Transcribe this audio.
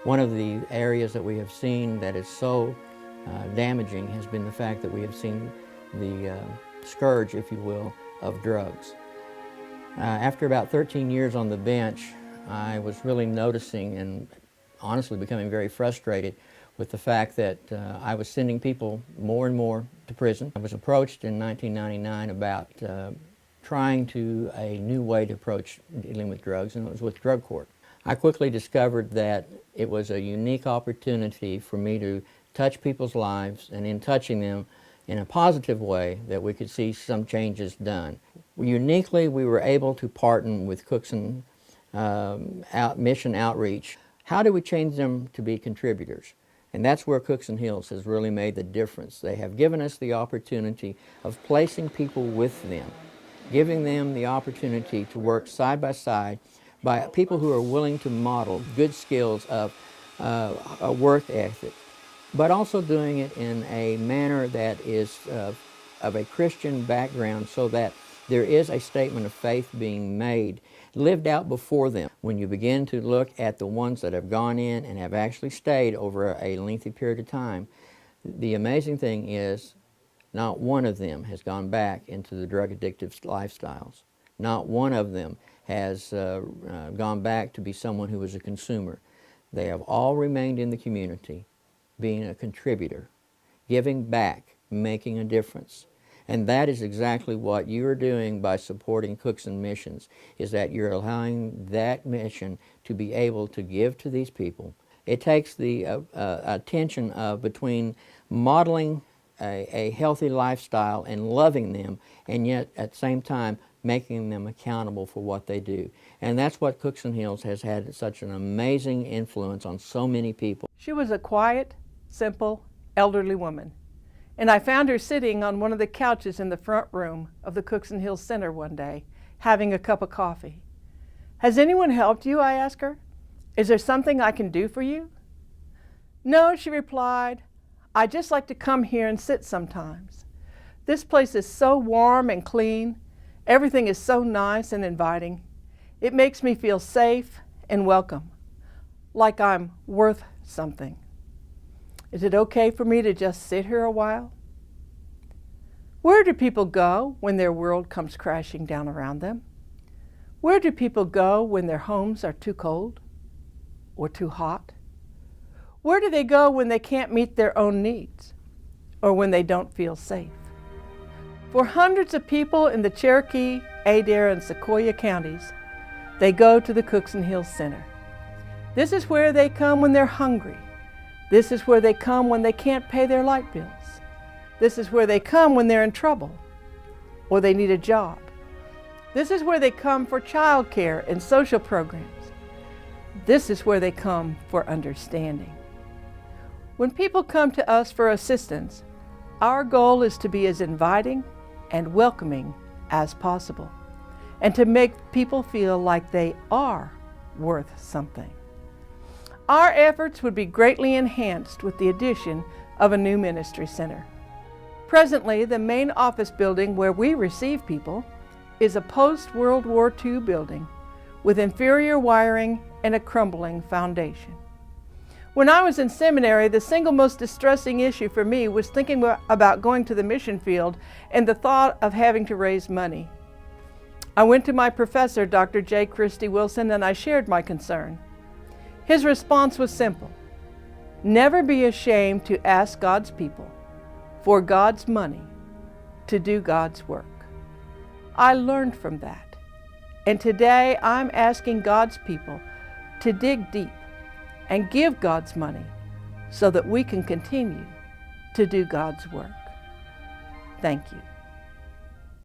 One of the areas that we have seen that is so damaging has been the fact that we have seen the scourge, if you will, of drugs. After about 13 years on the bench, I was really noticing and honestly becoming very frustrated with the fact that I was sending people more and more to prison. I was approached in 1999 about trying a new way to approach dealing with drugs, and it was with drug court. I quickly discovered that it was a unique opportunity for me to touch people's lives, and in touching them in a positive way, that we could see some changes done. Uniquely, we were able to partner with Cookson Mission Outreach. How do we change them to be contributors? And that's where Cookson Hills has really made the difference. They have given us the opportunity of placing people with them, giving them the opportunity to work side by side by people who are willing to model good skills of a work ethic, but also doing it in a manner that is of a Christian background, so that there is a statement of faith being made, lived out before them. When you begin to look at the ones that have gone in and have actually stayed over a lengthy period of time, the amazing thing is not one of them has gone back into the drug addictive lifestyles. Not one of them has gone back to be someone who was a consumer. They have all remained in the community, being a contributor, giving back, making a difference. And that is exactly what you're doing by supporting Cookson Missions, is that you're allowing that mission to be able to give to these people. It takes the attention of between modeling a healthy lifestyle and loving them, and yet at the same time making them accountable for what they do. And that's what Cookson Hills has had such an amazing influence on so many people. She was a quiet, simple, elderly woman, and I found her sitting on one of the couches in the front room of the Cookson Hills Center one day, having a cup of coffee. "Has anyone helped you?" I asked her. "Is there something I can do for you?" "No," she replied. "I just like to come here and sit sometimes. This place is so warm and clean. Everything is so nice and inviting. It makes me feel safe and welcome, like I'm worth something. Is it okay for me to just sit here a while?" Where do people go when their world comes crashing down around them? Where do people go when their homes are too cold or too hot? Where do they go when they can't meet their own needs, or when they don't feel safe? For hundreds of people in the Cherokee, Adair, and Sequoyah counties, they go to the Cookson Hills Center. This is where they come when they're hungry. This is where they come when they can't pay their light bills. This is where they come when they're in trouble or they need a job. This is where they come for child care and social programs. This is where they come for understanding. When people come to us for assistance, our goal is to be as inviting and welcoming as possible, and to make people feel like they are worth something. Our efforts would be greatly enhanced with the addition of a new ministry center. Presently, the main office building where we receive people is a post-World War II building with inferior wiring and a crumbling foundation. When I was in seminary, the single most distressing issue for me was thinking about going to the mission field and the thought of having to raise money. I went to my professor, Dr. J. Christy Wilson, and I shared my concern. His response was simple: never be ashamed to ask God's people for God's money to do God's work. I learned from that, and today I'm asking God's people to dig deep and give God's money so that we can continue to do God's work. Thank you.